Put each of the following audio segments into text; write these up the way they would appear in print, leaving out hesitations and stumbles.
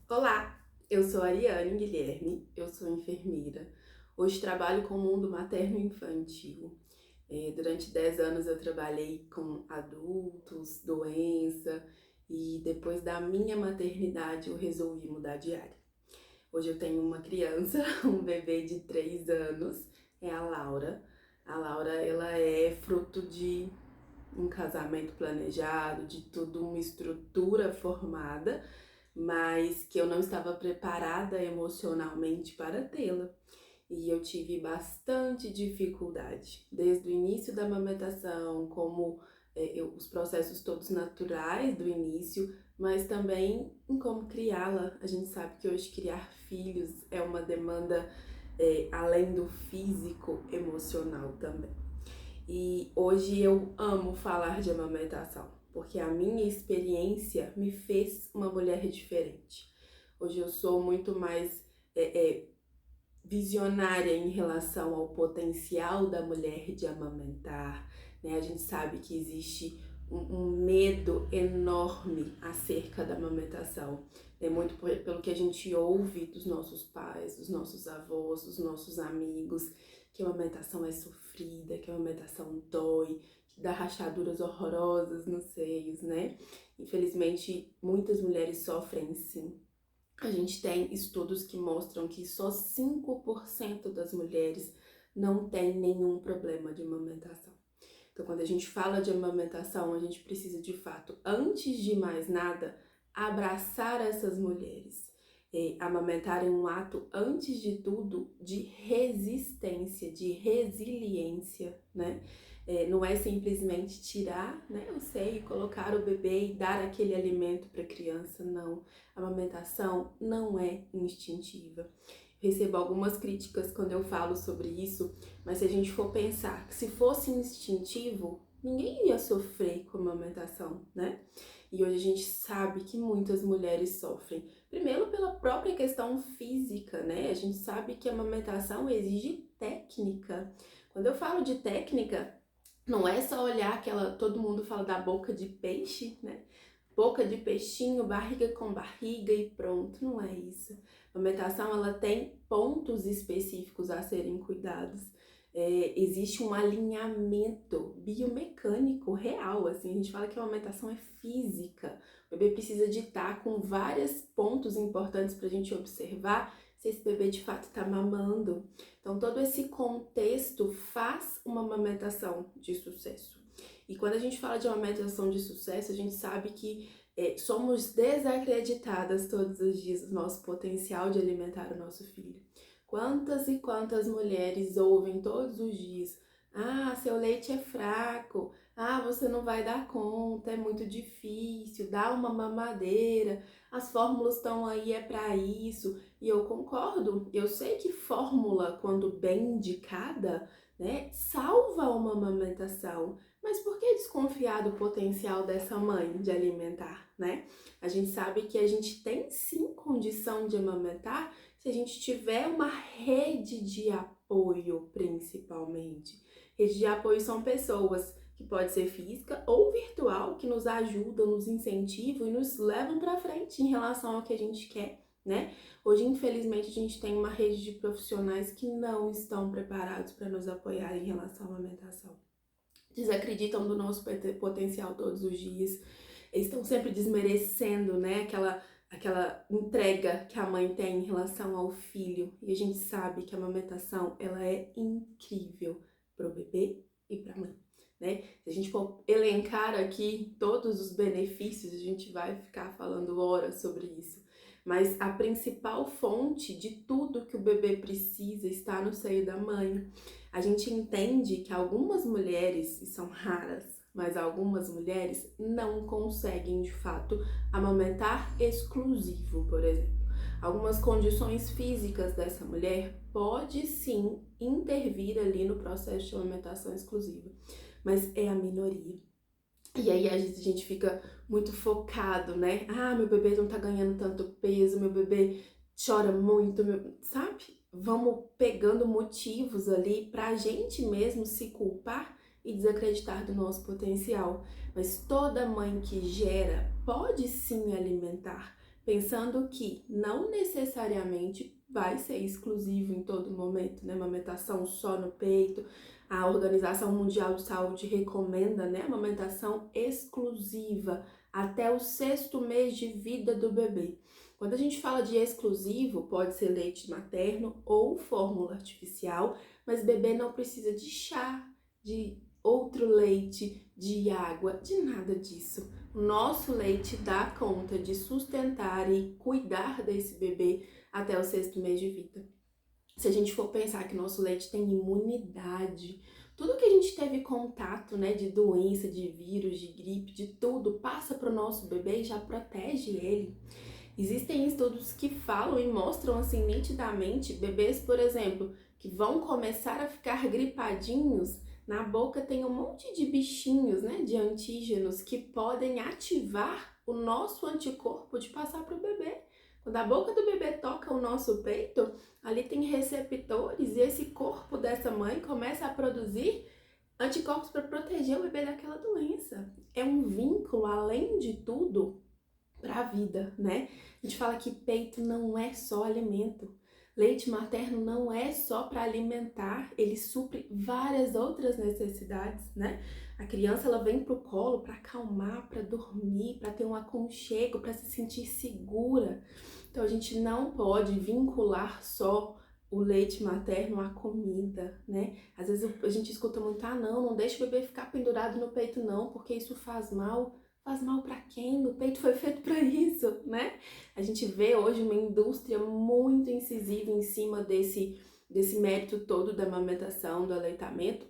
Olá, eu sou a Ariane Guilherme, eu sou enfermeira. Hoje trabalho com o mundo materno-infantil. Durante 10 anos eu trabalhei com adultos, doença e depois da minha maternidade eu resolvi mudar de área. Hoje eu tenho uma criança, um bebê de 3 anos, é a Laura. A Laura, ela é fruto de um casamento planejado, de toda uma estrutura formada, mas que eu não estava preparada emocionalmente para tê-la. E eu tive bastante dificuldade, desde o início da amamentação, como os processos todos naturais do início, mas também em como criá-la. A gente sabe que hoje criar filhos é uma demanda além do físico, emocional também. E hoje eu amo falar de amamentação, porque a minha experiência me fez uma mulher diferente. Hoje eu sou muito mais visionária em relação ao potencial da mulher de amamentar, né? A gente sabe que existe um medo enorme acerca da amamentação, né? Muito pelo que a gente ouve dos nossos pais, dos nossos avós, dos nossos amigos, que a amamentação é sofrida, que a amamentação dói, que dá rachaduras horrorosas nos seios, né? Infelizmente, muitas mulheres sofrem sim. A gente tem estudos que mostram que só 5% das mulheres não tem nenhum problema de amamentação. Então, quando a gente fala de amamentação, a gente precisa de fato, antes de mais nada, abraçar essas mulheres. Amamentar é um ato, antes de tudo, de resistência, de resiliência, né? Não é simplesmente tirar, né, o seio, colocar o bebê e dar aquele alimento para a criança, não. A amamentação não é instintiva. Recebo algumas críticas quando eu falo sobre isso, mas se a gente for pensar que se fosse instintivo, ninguém ia sofrer com a amamentação, né? E hoje a gente sabe que muitas mulheres sofrem. Primeiro pela própria questão física, né? A gente sabe que a amamentação exige técnica. Quando eu falo de técnica, não é só olhar aquela, todo mundo fala da boca de peixe, né? Boca de peixinho, barriga com barriga e pronto, não é isso. A amamentação, ela tem pontos específicos a serem cuidados. Existe um alinhamento biomecânico real, assim, a gente fala que a amamentação é física. O bebê precisa de estar com vários pontos importantes para a gente observar se esse bebê de fato está mamando. Então, todo esse contexto faz uma amamentação de sucesso. E quando a gente fala de amamentação de sucesso, a gente sabe que somos desacreditadas todos os dias do nosso potencial de alimentar o nosso filho. Quantas e quantas mulheres ouvem todos os dias: ah, seu leite é fraco, ah, você não vai dar conta, é muito difícil, dá uma mamadeira, as fórmulas estão aí, é para isso. E eu concordo, eu sei que fórmula, quando bem indicada, né, salva uma amamentação. Mas por que desconfiar do potencial dessa mãe de alimentar, né? A gente sabe que a gente tem sim condição de amamentar se a gente tiver uma rede de apoio, principalmente. Rede de apoio são pessoas que pode ser física ou virtual, que nos ajudam, nos incentivam e nos levam para frente em relação ao que a gente quer, né? Hoje, infelizmente, a gente tem uma rede de profissionais que não estão preparados para nos apoiar em relação à amamentação. Desacreditam do nosso potencial todos os dias, estão sempre desmerecendo, né, aquela entrega que a mãe tem em relação ao filho. E a gente sabe que a amamentação, ela é incrível para o bebê e para a mãe, né? Se a gente for elencar aqui todos os benefícios, a gente vai ficar falando horas sobre isso. Mas a principal fonte de tudo que o bebê precisa está no seio da mãe. A gente entende que algumas mulheres, e são raras, mas algumas mulheres não conseguem de fato amamentar exclusivo, por exemplo. Algumas condições físicas dessa mulher pode sim intervir ali no processo de amamentação exclusiva, mas é a minoria. E aí a gente fica muito focado, né? Ah, meu bebê não tá ganhando tanto peso, meu bebê chora muito, sabe? Vamos pegando motivos ali pra gente mesmo se culpar e desacreditar do nosso potencial. Mas toda mãe que gera pode sim alimentar, pensando que não necessariamente vai ser exclusivo em todo momento, né? Amamentação só no peito. A Organização Mundial de Saúde recomenda, né, amamentação exclusiva até o 6º mês de vida do bebê. Quando a gente fala de exclusivo, pode ser leite materno ou fórmula artificial, mas bebê não precisa de chá, de outro leite, de água, de nada disso. O nosso leite dá conta de sustentar e cuidar desse bebê até o 6º mês de vida. Se a gente for pensar que nosso leite tem imunidade, tudo que a gente teve contato, né, de doença, de vírus, de gripe, de tudo, passa para o nosso bebê e já protege ele. Existem estudos que falam e mostram assim nitidamente bebês, por exemplo, que vão começar a ficar gripadinhos, na boca tem um monte de bichinhos, né, de antígenos que podem ativar o nosso anticorpo de passar para o bebê. Quando a boca do bebê toca o nosso peito, ali tem receptores e esse corpo dessa mãe começa a produzir anticorpos para proteger o bebê daquela doença. É um vínculo, além de tudo, para a vida, né? A gente fala que peito não é só alimento. Leite materno não é só para alimentar, ele supre várias outras necessidades, né? A criança ela vem pro colo para acalmar, para dormir, para ter um aconchego, para se sentir segura. Então a gente não pode vincular só o leite materno à comida, né? Às vezes a gente escuta muito, não deixa o bebê ficar pendurado no peito não, porque isso faz mal. Faz mal para quem? O peito foi feito para isso, né? A gente vê hoje uma indústria muito incisiva em cima desse mérito todo da amamentação, do aleitamento.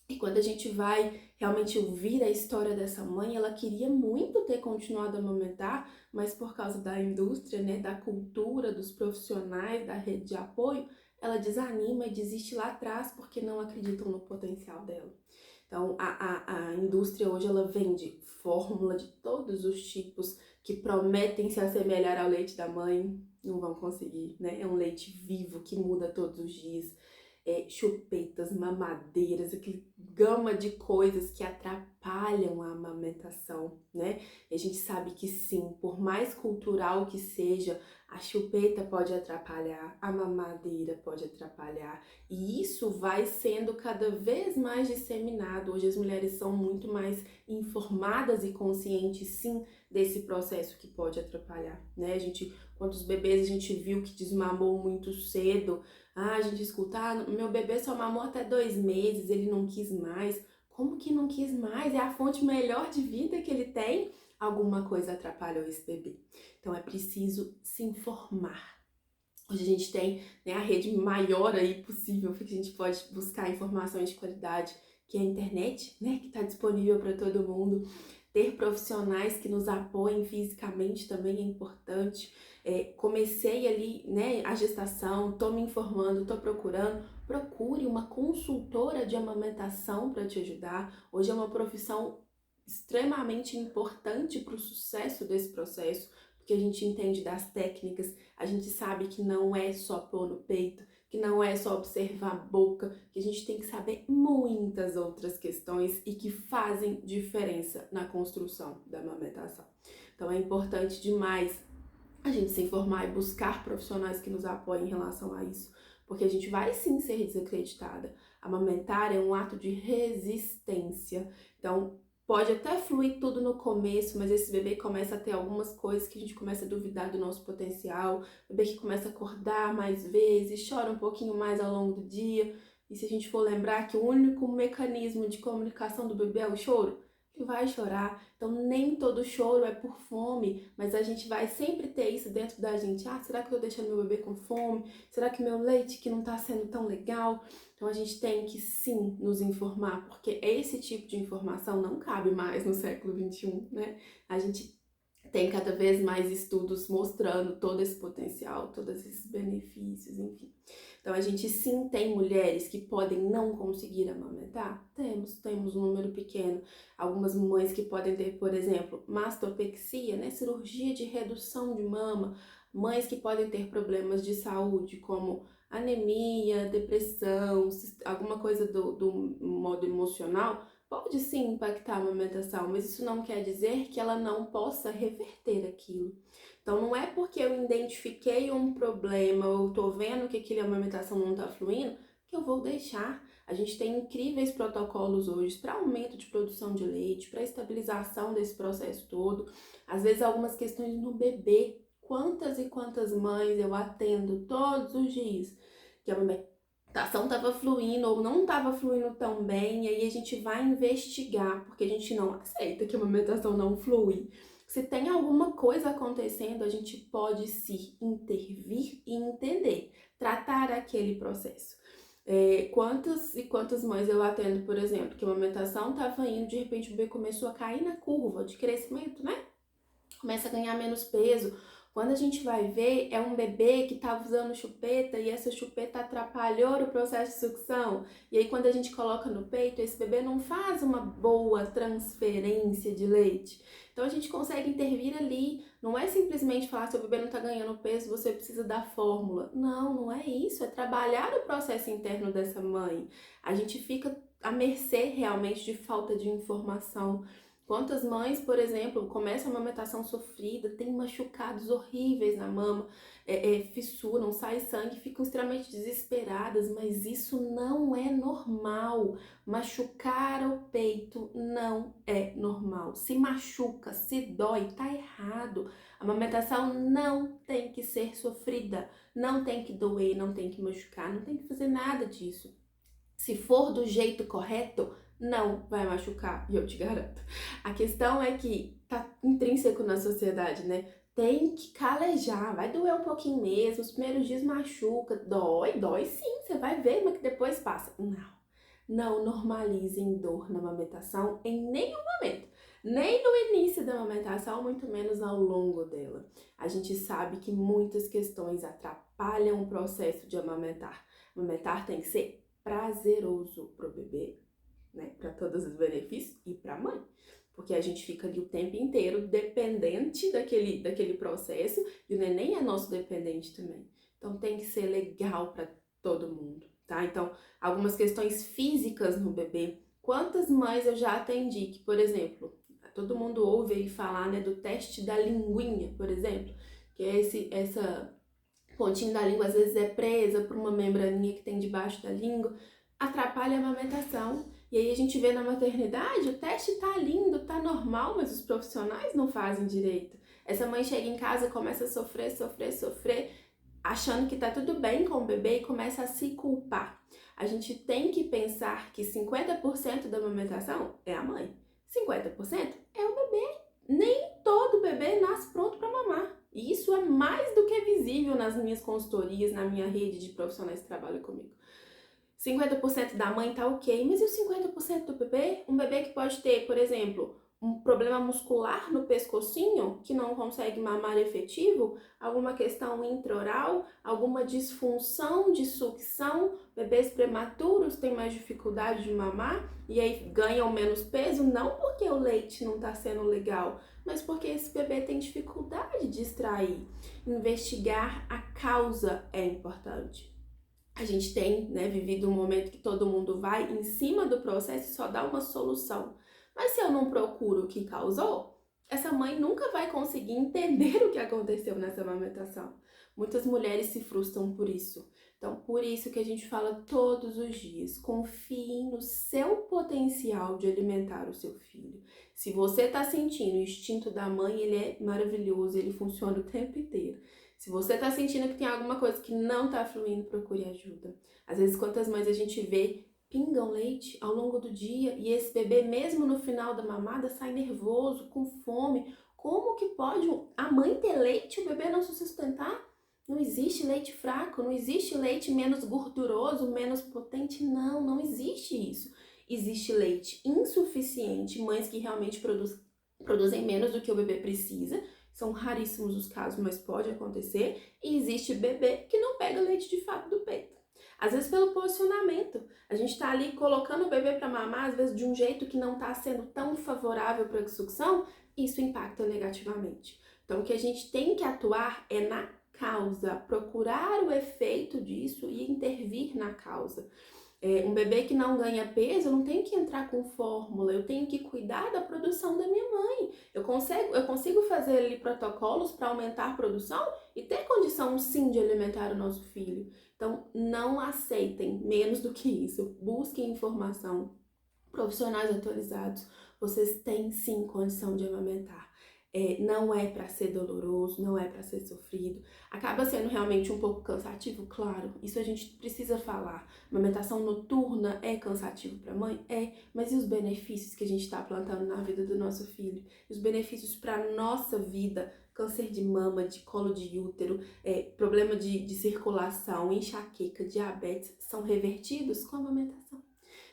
E quando a gente vai realmente ouvir a história dessa mãe, ela queria muito ter continuado a amamentar, mas por causa da indústria, né, da cultura, dos profissionais, da rede de apoio, ela desanima e desiste lá atrás porque não acreditam no potencial dela. Então, a indústria hoje, ela vende fórmula de todos os tipos que prometem se assemelhar ao leite da mãe, não vão conseguir, né? É um leite vivo que muda todos os dias. Chupetas, mamadeiras, aquele gama de coisas que atrapalham a amamentação, né? E a gente sabe que sim, por mais cultural que seja, a chupeta pode atrapalhar, a mamadeira pode atrapalhar, e isso vai sendo cada vez mais disseminado. Hoje as mulheres são muito mais informadas e conscientes, sim, desse processo que pode atrapalhar, né? Quantos bebês a gente viu que desmamou muito cedo. A gente escuta, meu bebê só mamou até 2 meses, ele não quis mais. Como que não quis mais? É a fonte melhor de vida que ele tem. Alguma coisa atrapalhou esse bebê. Então é preciso se informar. Hoje a gente tem, né, a rede maior aí possível que a gente pode buscar informações de qualidade, que é a internet, né, que está disponível para todo mundo. Ter profissionais que nos apoiem fisicamente também é importante. Comecei ali, né, a gestação, tô me informando, tô procurando. Procure uma consultora de amamentação para te ajudar. Hoje é uma profissão extremamente importante para o sucesso desse processo, porque a gente entende das técnicas, a gente sabe que não é só pôr no peito, que não é só observar a boca, que a gente tem que saber muitas outras questões e que fazem diferença na construção da amamentação. Então é importante demais a gente se informar e buscar profissionais que nos apoiem em relação a isso, porque a gente vai sim ser desacreditada. Amamentar é um ato de resistência. Então, pode até fluir tudo no começo, mas esse bebê começa a ter algumas coisas que a gente começa a duvidar do nosso potencial, bebê que começa a acordar mais vezes, chora um pouquinho mais ao longo do dia. E se a gente for lembrar que o único mecanismo de comunicação do bebê é o choro, ele vai chorar. Então nem todo choro é por fome, mas a gente vai sempre ter isso dentro da gente. Será que eu tô deixando meu bebê com fome? Será que meu leite que não tá sendo tão legal? Então a gente tem que sim nos informar, porque esse tipo de informação não cabe mais no século XXI, né? A gente tem cada vez mais estudos mostrando todo esse potencial, todos esses benefícios, enfim. Então a gente sim tem mulheres que podem não conseguir amamentar? Temos um número pequeno. Algumas mães que podem ter, por exemplo, mastopexia, né? Cirurgia de redução de mama. Mães que podem ter problemas de saúde, como anemia, depressão, alguma coisa do modo emocional, pode sim impactar a amamentação, mas isso não quer dizer que ela não possa reverter aquilo. Então não é porque eu identifiquei um problema, ou tô vendo que aquela amamentação não tá fluindo, que eu vou deixar. A gente tem incríveis protocolos hoje para aumento de produção de leite, para estabilização desse processo todo. Às vezes algumas questões no bebê. Quantas e quantas mães eu atendo todos os dias que a amamentação estava fluindo ou não estava fluindo tão bem, e aí a gente vai investigar, porque a gente não aceita que a amamentação não flui. Se tem alguma coisa acontecendo, a gente pode se intervir e entender, tratar aquele processo. Quantas e quantas mães eu atendo, por exemplo, que a amamentação estava indo, de repente o bebê começou a cair na curva de crescimento, né? Começa a ganhar menos peso. Quando a gente vai ver, é um bebê que estava usando chupeta e essa chupeta atrapalhou o processo de sucção. E aí quando a gente coloca no peito, esse bebê não faz uma boa transferência de leite. Então a gente consegue intervir ali. Não é simplesmente falar, seu bebê não está ganhando peso, você precisa da fórmula. Não, não é isso. É trabalhar o processo interno dessa mãe. A gente fica à mercê realmente de falta de informação. Quantas mães, por exemplo, começam a amamentação sofrida, têm machucados horríveis na mama, fissuram, sai sangue, ficam extremamente desesperadas, mas isso não é normal. Machucar o peito não é normal. Se machuca, se dói, tá errado. A amamentação não tem que ser sofrida, não tem que doer, não tem que machucar, não tem que fazer nada disso. Se for do jeito correto, não vai machucar, e eu te garanto. A questão é que tá intrínseco na sociedade, né? Tem que calejar, vai doer um pouquinho mesmo, os primeiros dias machuca, dói sim, você vai ver, mas que depois passa. Não normalizem dor na amamentação em nenhum momento. Nem no início da amamentação, muito menos ao longo dela. A gente sabe que muitas questões atrapalham o processo de amamentar. Amamentar tem que ser prazeroso pro bebê, né? Para todos os benefícios e para a mãe. Porque a gente fica ali o tempo inteiro dependente daquele processo e o neném é nosso dependente também. Então tem que ser legal para todo mundo, tá? Então, algumas questões físicas no bebê. Quantas mães eu já atendi que, por exemplo, todo mundo ouve aí falar, né, do teste da linguinha, por exemplo, que é essa pontinho da língua às vezes é presa por uma membraninha que tem debaixo da língua, atrapalha a amamentação. E aí a gente vê na maternidade, o teste tá lindo, tá normal, mas os profissionais não fazem direito. Essa mãe chega em casa e começa a sofrer, achando que tá tudo bem com o bebê e começa a se culpar. A gente tem que pensar que 50% da amamentação é a mãe, 50% é o bebê. Nem todo bebê nasce pronto para mamar. E isso é mais do que visível nas minhas consultorias, na minha rede de profissionais que trabalham comigo. 50% da mãe tá ok, mas e os 50% do bebê? Um bebê que pode ter, por exemplo, um problema muscular no pescocinho, que não consegue mamar efetivo, alguma questão intraoral, alguma disfunção de sucção, bebês prematuros têm mais dificuldade de mamar e aí ganham menos peso, não porque o leite não tá sendo legal, mas porque esse bebê tem dificuldade de extrair. Investigar a causa é importante. A gente tem, né, vivido um momento que todo mundo vai em cima do processo e só dá uma solução. Mas se eu não procuro o que causou, essa mãe nunca vai conseguir entender o que aconteceu nessa amamentação. Muitas mulheres se frustram por isso. Então, por isso que a gente fala todos os dias, confie no seu potencial de alimentar o seu filho. Se você está sentindo o instinto da mãe, ele é maravilhoso, ele funciona o tempo inteiro. Se você tá sentindo que tem alguma coisa que não tá fluindo, procure ajuda. Às vezes, quantas mães a gente vê pingam leite ao longo do dia e esse bebê, mesmo no final da mamada, sai nervoso, com fome. Como que pode a mãe ter leite e o bebê não se sustentar? Não existe leite fraco, não existe leite menos gorduroso, menos potente. Não existe isso. Existe leite insuficiente, mães que realmente produzem menos do que o bebê precisa. São raríssimos os casos, mas pode acontecer. E existe bebê que não pega leite de fato do peito. Às vezes pelo posicionamento. A gente tá ali colocando o bebê para mamar, às vezes de um jeito que não tá sendo tão favorável para a sucção, isso impacta negativamente. Então o que a gente tem que atuar é na causa, procurar o efeito disso e intervir na causa. Um bebê que não ganha peso, eu não tenho que entrar com fórmula, eu tenho que cuidar da produção da minha mãe. Eu consigo fazer ali protocolos para aumentar a produção e ter condição sim de alimentar o nosso filho. Então, não aceitem menos do que isso. Busquem informação, profissionais atualizados. Vocês têm sim condição de amamentar. Não é para ser doloroso, não é para ser sofrido. Acaba sendo realmente um pouco cansativo, claro, isso a gente precisa falar. Amamentação noturna é cansativo para a mãe? É, mas e os benefícios que a gente está plantando na vida do nosso filho? E os benefícios para a nossa vida? Câncer de mama, de colo de útero, problema de circulação, enxaqueca, diabetes, são revertidos com a amamentação.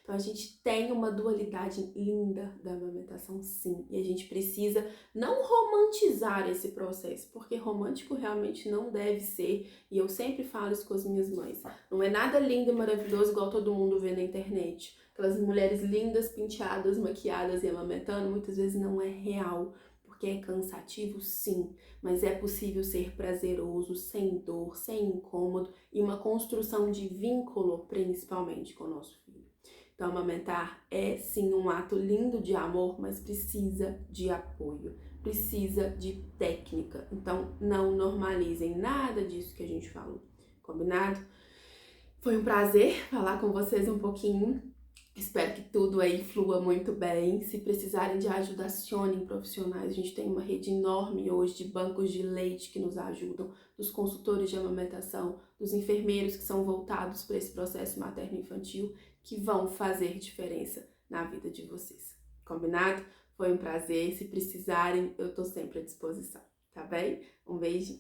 Então, a gente tem uma dualidade linda da amamentação, sim. E a gente precisa não romantizar esse processo, porque romântico realmente não deve ser. E eu sempre falo isso com as minhas mães. Não é nada lindo e maravilhoso igual todo mundo vê na internet. Aquelas mulheres lindas, penteadas, maquiadas e amamentando, muitas vezes não é real. Porque é cansativo, sim, mas é possível ser prazeroso, sem dor, sem incômodo e uma construção de vínculo, principalmente com o nosso filho. Então, amamentar é sim um ato lindo de amor, mas precisa de apoio, precisa de técnica. Então, não normalizem nada disso que a gente falou, combinado? Foi um prazer falar com vocês um pouquinho. Espero que tudo aí flua muito bem. Se precisarem de ajuda, acionem profissionais. A gente tem uma rede enorme hoje de bancos de leite que nos ajudam, dos consultores de amamentação, dos enfermeiros que são voltados para esse processo materno-infantil, que vão fazer diferença na vida de vocês. Combinado? Foi um prazer. Se precisarem, eu tô sempre à disposição, tá bem? Um beijo.